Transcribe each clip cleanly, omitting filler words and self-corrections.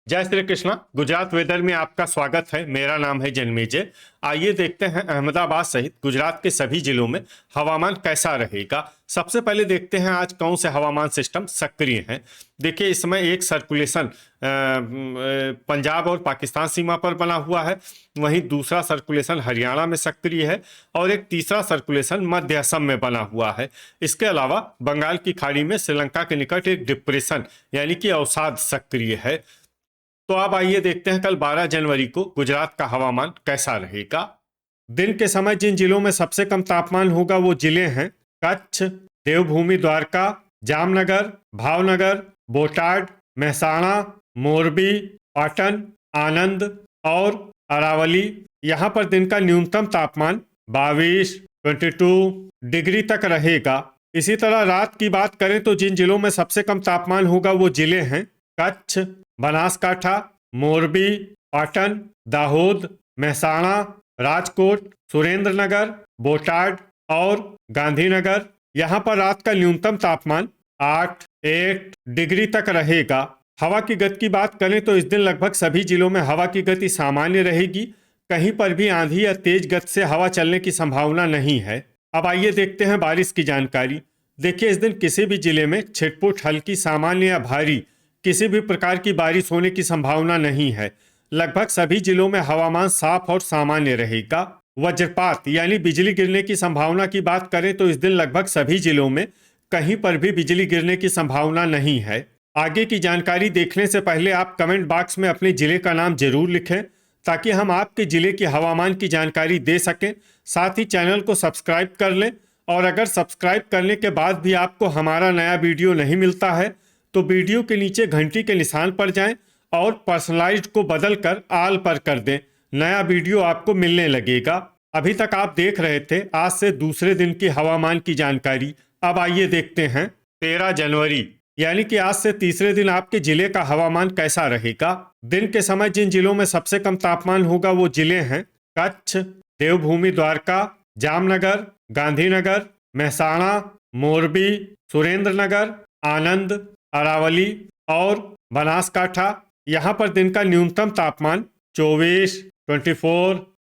जय श्री कृष्णा। गुजरात वेदर में आपका स्वागत है। मेरा नाम है जन्मेजय। आइए देखते हैं अहमदाबाद सहित गुजरात के सभी जिलों में हवामान कैसा रहेगा। सबसे पहले देखते हैं आज कौन से हवामान सिस्टम सक्रिय हैं। देखिए, इस समय एक सर्कुलेशन पंजाब और पाकिस्तान सीमा पर बना हुआ है, वहीं दूसरा सर्कुलेशन हरियाणा में सक्रिय है और एक तीसरा सर्कुलेशन मध्य असम में बना हुआ है। इसके अलावा बंगाल की खाड़ी में श्रीलंका के निकट एक डिप्रेशन यानी कि अवसाद सक्रिय है। तो अब आइए देखते हैं कल 12 जनवरी को गुजरात का हवामान कैसा रहेगा। दिन के समय जिन जिलों में सबसे कम तापमान होगा वो जिले हैं कच्छ, देवभूमि द्वारका, जामनगर, भावनगर, बोटाड, महसाणा, मोरबी, पाटन, आनंद और अरावली। यहाँ पर दिन का न्यूनतम तापमान 22 डिग्री तक रहेगा। इसी तरह रात की बात करें तो जिन जिलों में सबसे कम तापमान होगा वो जिले हैं कच्छ, बनासकाठा, मोरबी, पाटन, दाहोद, महसाणा, राजकोट, सुरेंद्रनगर, बोटाड और गांधीनगर। यहाँ पर रात का न्यूनतम तापमान 8 डिग्री तक रहेगा। हवा की गति की बात करें तो इस दिन लगभग सभी जिलों में हवा की गति सामान्य रहेगी। कहीं पर भी आंधी या तेज गति से हवा चलने की संभावना नहीं है। अब आइए देखते हैं बारिश की जानकारी। देखिए, इस दिन किसी भी जिले में छिटपुट हल्की, सामान्य या भारी किसी भी प्रकार की बारिश होने की संभावना नहीं है। लगभग सभी जिलों में हवामान साफ और सामान्य रहेगा। वज्रपात यानी बिजली गिरने की संभावना की बात करें तो इस दिन लगभग सभी जिलों में कहीं पर भी बिजली गिरने की संभावना नहीं है। आगे की जानकारी देखने से पहले आप कमेंट बॉक्स में अपने जिले का नाम जरूर लिखें ताकि हम आपके जिले की हवामान की जानकारी दे सकें। साथ ही चैनल को सब्सक्राइब कर लें और अगर सब्सक्राइब करने के बाद भी आपको हमारा नया वीडियो नहीं मिलता है तो वीडियो के नीचे घंटी के निशान पर जाएं और पर्सनलाइज्ड को बदलकर ऑल पर कर दें। नया वीडियो आपको मिलने लगेगा। अभी तक आप देख रहे थे आज से दूसरे दिन की हवामान की जानकारी। अब आइए देखते हैं 13 जनवरी यानी कि आज से तीसरे दिन आपके जिले का हवामान कैसा रहेगा। दिन के समय जिन जिलों में सबसे कम तापमान होगा वो जिले हैं कच्छ, देवभूमि द्वारका, जामनगर, गांधीनगर, महसाणा, मोरबी, सुरेंद्रनगर, आनंद, अरावली और बनासकाठा। यहाँ पर दिन का न्यूनतम तापमान 24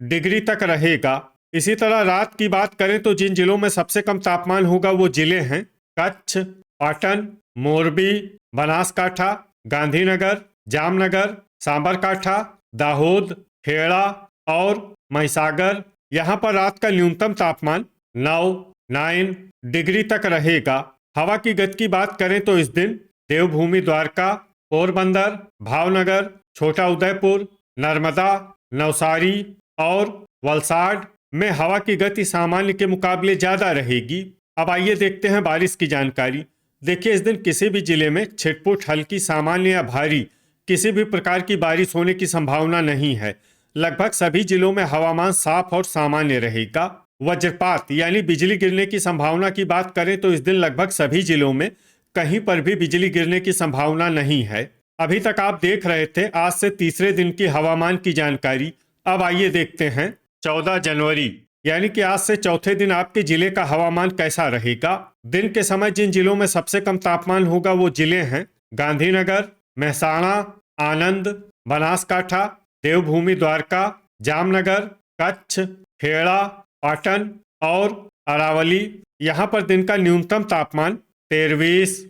डिग्री तक रहेगा। इसी तरह रात की बात करें तो जिन जिलों में सबसे कम तापमान होगा वो जिले हैं कच्छ, पाटन, मोरबी, बनासकाठा, गांधीनगर, जामनगर, सांबरकाठा, दाहोद, खेड़ा और महिसागर। यहाँ पर रात का न्यूनतम तापमान 9 डिग्री तक रहेगा। हवा की गति की बात करें तो इस दिन देवभूमि द्वारका, पोरबंदर, भावनगर, छोटा उदयपुर, नर्मदा, नवसारी और वलसाड में हवा की गति सामान्य के मुकाबले ज्यादा रहेगी। अब आइए देखते हैं बारिश की जानकारी। देखिए, इस दिन किसी भी जिले में छिटपुट हल्की, सामान्य या भारी किसी भी प्रकार की बारिश होने की संभावना नहीं है। लगभग सभी जिलों में हवामान साफ और सामान्य रहेगा। वज्रपात यानी बिजली गिरने की संभावना की बात करें तो इस दिन लगभग सभी जिलों में कहीं पर भी बिजली गिरने की संभावना नहीं है। अभी तक आप देख रहे थे आज से तीसरे दिन की हवामान की जानकारी। अब आइए देखते हैं 14 जनवरी यानी कि आज से चौथे दिन आपके जिले का हवामान कैसा रहेगा। दिन के समय जिन जिलों में सबसे कम तापमान होगा वो जिले हैं गांधीनगर, महसाणा, आनंद, बनासकाठा, देवभूमि द्वारका, जामनगर, कच्छ, खेड़ा, पाटन और अरावली। यहाँ पर दिन का न्यूनतम तापमान 23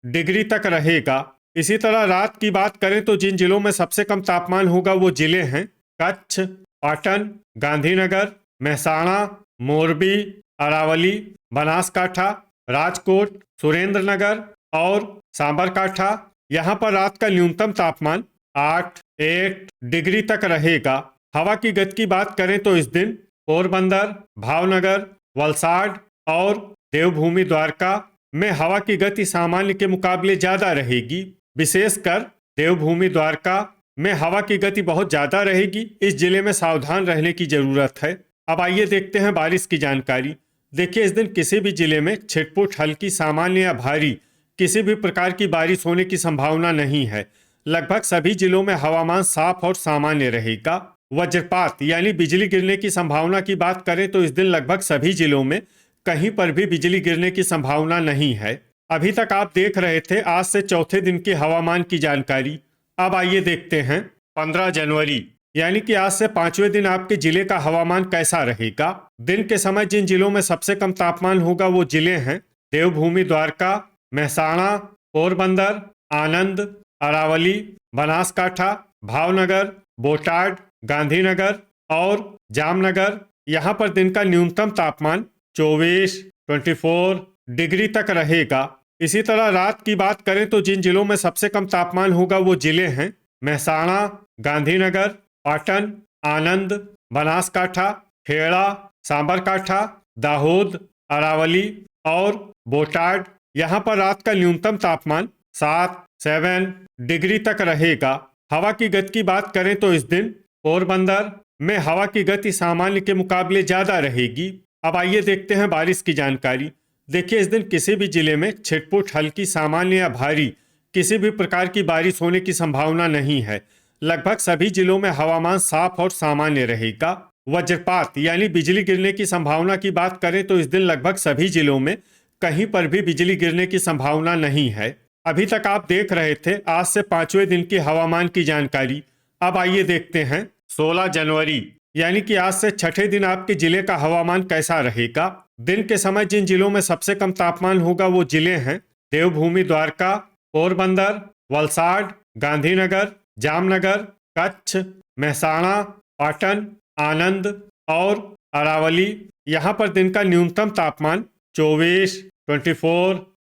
डिग्री तक रहेगा। इसी तरह रात की बात करें तो जिन जिलों में सबसे कम तापमान होगा वो जिले हैं कच्छ, पाटन, गांधीनगर, महसाणा, मोरबी, अरावली, बनासकाठा, राजकोट, सुरेंद्रनगर और सांबरकाठा। यहाँ पर रात का न्यूनतम तापमान 8 डिग्री तक रहेगा। हवा की गति की बात करें तो इस दिन पोरबंदर, भावनगर, वलसाड और देवभूमि द्वारका में हवा की गति सामान्य के मुकाबले ज्यादा रहेगी। विशेषकर देवभूमि द्वारका में हवा की गति बहुत ज्यादा रहेगी। इस जिले में सावधान रहने की जरूरत है। अब आइए देखते हैं बारिश की जानकारी। देखिए, इस दिन किसी भी जिले में छिटपुट हल्की, सामान्य या भारी किसी भी प्रकार की बारिश होने की संभावना नहीं है। लगभग सभी जिलों में हवामान साफ और सामान्य रहेगा। वज्रपात यानी बिजली गिरने की संभावना की बात करें तो इस दिन लगभग सभी जिलों में कहीं पर भी बिजली गिरने की संभावना नहीं है। अभी तक आप देख रहे थे आज से चौथे दिन की हवामान की जानकारी। अब आइए देखते हैं 15 जनवरी यानी कि आज से 5वें दिन आपके जिले का हवामान कैसा रहेगा। दिन के समय जिन जिलों में सबसे कम तापमान होगा वो जिले हैं देवभूमि द्वारका, महसाणा, पोरबंदर, आनंद, अरावली, बनासकाठा, भावनगर, बोटाड, गांधीनगर और जामनगर। यहाँ पर दिन का न्यूनतम तापमान 24 डिग्री तक रहेगा। इसी तरह रात की बात करें तो जिन जिलों में सबसे कम तापमान होगा वो जिले हैं महसाणा, गांधीनगर, पाटन, आनंद, बनासकाठा, खेड़ा, सांबरकाठा, दाहोद, अरावली और बोटाड। यहाँ पर रात का न्यूनतम तापमान 7 डिग्री तक रहेगा। हवा की गति की बात करें तो इस दिन पोरबंदर में हवा की गति सामान्य के मुकाबले ज्यादा रहेगी। अब आइए देखते हैं बारिश की जानकारी। देखिए, इस दिन किसी भी जिले में छिटपुट, हल्की, सामान्य या भारी किसी भी प्रकार की बारिश होने की संभावना नहीं है। लगभग सभी जिलों में हवामान साफ और सामान्य रहेगा। वज्रपात यानी बिजली गिरने की संभावना की बात करें तो इस दिन लगभग सभी जिलों में कहीं पर भी बिजली गिरने की संभावना नहीं है। अभी तक आप देख रहे थे आज से 5वें दिन की हवामान की जानकारी। अब आइए देखते हैं 16 जनवरी यानी कि आज से 6ठे दिन आपके जिले का हवामान कैसा रहेगा। दिन के समय जिन जिलों में सबसे कम तापमान होगा वो जिले हैं देवभूमि द्वारका, पोरबंदर, वलसाड, गांधीनगर, जामनगर, कच्छ, महसाणा, पाटन, आनंद और अरावली। यहाँ पर दिन का न्यूनतम तापमान 24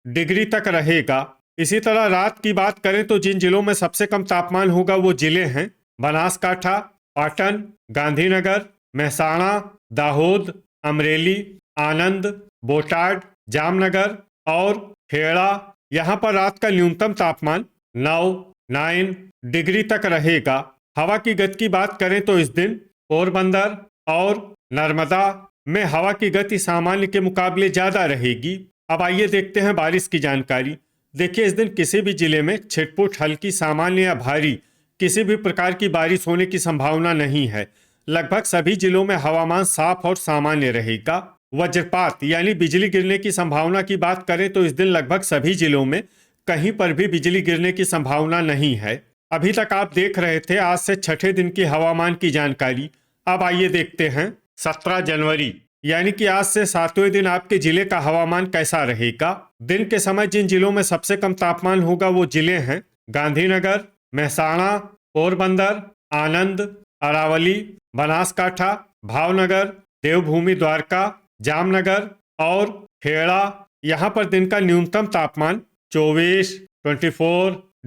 डिग्री तक रहेगा। इसी तरह रात की बात करें तो जिन जिलों में सबसे कम तापमान होगा वो जिले हैं बनासकाठा, पाटन, गांधीनगर, महसाणा, दाहोद, अमरेली, आनंद, बोटाड, जामनगर और खेड़ा। यहाँ पर रात का न्यूनतम तापमान 9 डिग्री तक रहेगा। हवा की गति की बात करें तो इस दिन पोरबंदर और नर्मदा में हवा की गति सामान्य के मुकाबले ज्यादा रहेगी। अब आइए देखते हैं बारिश की जानकारी। देखिए, इस दिन किसी भी जिले में छिटपुट, हल्की, सामान्य या भारी किसी भी प्रकार की बारिश होने की संभावना नहीं है। लगभग सभी जिलों में हवामान साफ और सामान्य रहेगा। वज्रपात यानी बिजली गिरने की संभावना की बात करें तो इस दिन लगभग सभी जिलों में कहीं पर भी बिजली गिरने की संभावना नहीं है। अभी तक आप देख रहे थे आज से 6ठे दिन की हवामान की जानकारी। अब आइए देखते हैं 17 जनवरी यानी कि आज से 7वें दिन आपके जिले का हवामान कैसा रहेगा। दिन के समय जिन जिलों में सबसे कम तापमान होगा वो जिले हैं गांधीनगर, महसाणा, पोरबंदर, आनंद, अरावली, बनासकाठा, भावनगर, देवभूमि द्वारका, जामनगर और खेड़ा। यहाँ पर दिन का न्यूनतम तापमान 24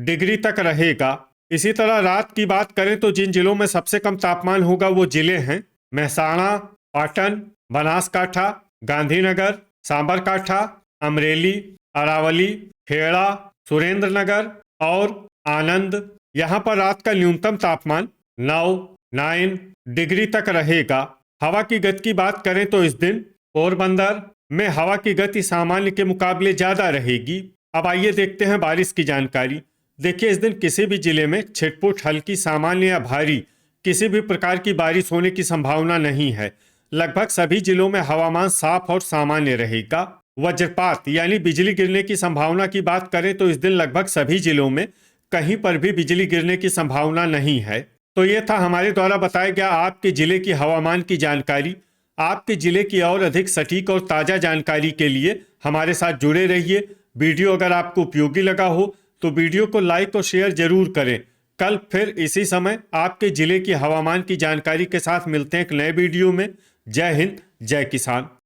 डिग्री तक रहेगा। इसी तरह रात की बात करें तो जिन जिलों में सबसे कम तापमान होगा वो जिले हैं महसाणा, पाटन, बनासकाठा, गांधीनगर, सांबरकाठा, अमरेली, अरावली, खेड़ा, सुरेंद्रनगर और आनंद। यहाँ पर रात का न्यूनतम तापमान 9 डिग्री तक रहेगा। हवा की गति की बात करें तो इस दिन पोरबंदर में हवा की गति सामान्य के मुकाबले ज्यादा रहेगी। अब आइए देखते हैं बारिश की जानकारी। देखिए, इस दिन किसी भी जिले में छिटपुट, हल्की, सामान्य या भारी किसी भी प्रकार की बारिश होने की संभावना नहीं है। लगभग सभी जिलों में हवामान साफ और सामान्य रहेगा। वज्रपात यानी बिजली गिरने की संभावना की बात करें तो इस दिन लगभग सभी जिलों में कहीं पर भी बिजली गिरने की संभावना नहीं है। तो ये था हमारे द्वारा बताया गया आपके जिले की हवामान की जानकारी। आपके जिले की और अधिक सटीक और ताज़ा जानकारी के लिए हमारे साथ जुड़े रहिए। वीडियो अगर आपको उपयोगी लगा हो तो वीडियो को लाइक और शेयर जरूर करें। कल फिर इसी समय आपके जिले की हवामान की जानकारी के साथ मिलते हैं एक नए वीडियो में। जय हिंद, जय किसान।